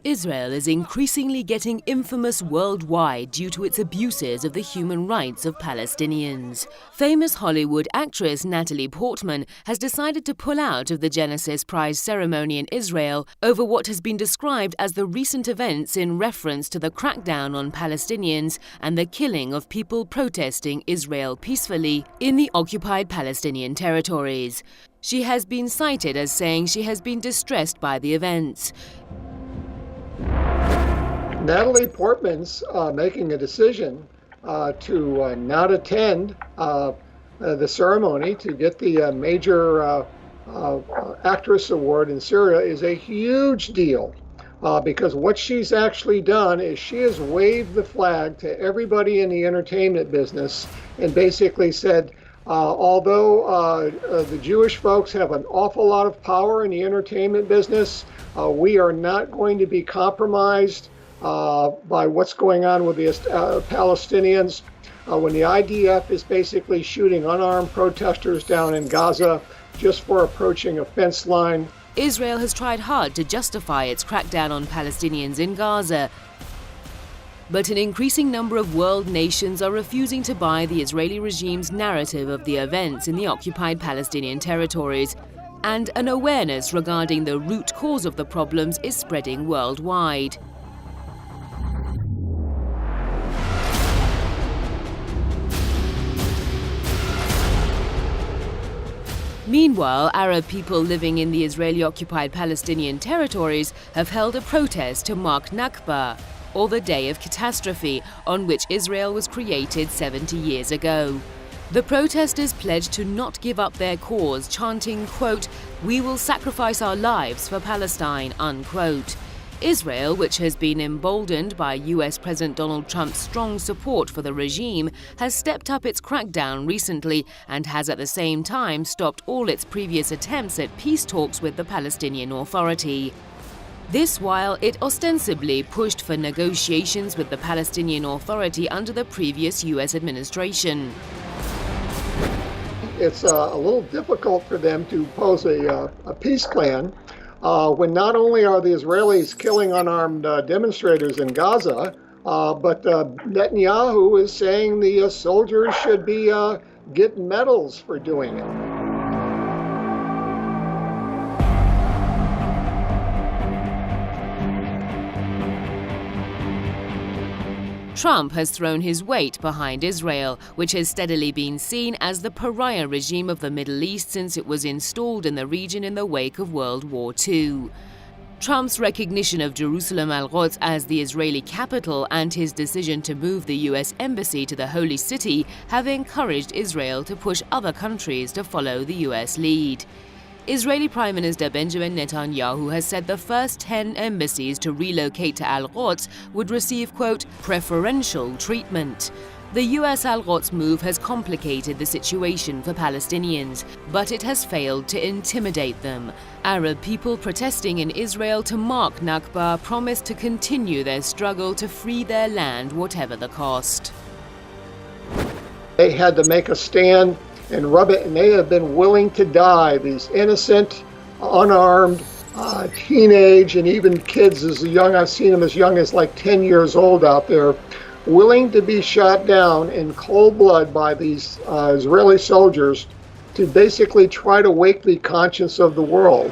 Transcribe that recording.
Israel is increasingly getting infamous worldwide due to its abuses of the human rights of Palestinians. Famous Hollywood actress Natalie Portman has decided to pull out of the Genesis Prize ceremony in Israel over what has been described as the recent events in reference to the crackdown on Palestinians and the killing of people protesting Israel peacefully in the occupied Palestinian territories. She has been cited as saying she has been distressed by the events. Natalie Portman's making a decision to not attend the ceremony to get the major actress award in Syria is a huge deal because what she's actually done is she has waved the flag to everybody in the entertainment business and basically said, although the Jewish folks have an awful lot of power in the entertainment business, we are not going to be compromised by what's going on with the Palestinians. When the IDF is basically shooting unarmed protesters down in Gaza just for approaching a fence line. Israel has tried hard to justify its crackdown on Palestinians in Gaza, but an increasing number of world nations are refusing to buy the Israeli regime's narrative of the events in the occupied Palestinian territories, and an awareness regarding the root cause of the problems is spreading worldwide. Meanwhile, Arab people living in the Israeli-occupied Palestinian territories have held a protest to mark Nakba, or the Day of Catastrophe, on which Israel was created 70 years ago. The protesters pledged to not give up their cause, chanting, quote, "We will sacrifice our lives for Palestine," unquote. Israel, which has been emboldened by US President Donald Trump's strong support for the regime, has stepped up its crackdown recently and has at the same time stopped all its previous attempts at peace talks with the Palestinian Authority. This while it ostensibly pushed for negotiations with the Palestinian Authority under the previous US administration. It's a little difficult for them to pose a peace plan when not only are the Israelis killing unarmed demonstrators in Gaza, but Netanyahu is saying the soldiers should be getting medals for doing it. Trump has thrown his weight behind Israel, which has steadily been seen as the pariah regime of the Middle East since it was installed in the region in the wake of World War II. Trump's recognition of Jerusalem al-Quds as the Israeli capital and his decision to move the US embassy to the Holy City have encouraged Israel to push other countries to follow the US lead. Israeli Prime Minister Benjamin Netanyahu has said the first 10 embassies to relocate to Al-Quds would receive, quote, preferential treatment. The US Al-Quds move has complicated the situation for Palestinians, but it has failed to intimidate them. Arab people protesting in Israel to mark Nakba promised to continue their struggle to free their land, whatever the cost. They had to make a stand and rub it, and they have been willing to die. These innocent, unarmed, teenage, and even kids as young, I've seen them as young as like 10 years old out there, willing to be shot down in cold blood by these Israeli soldiers to basically try to wake the conscience of the world.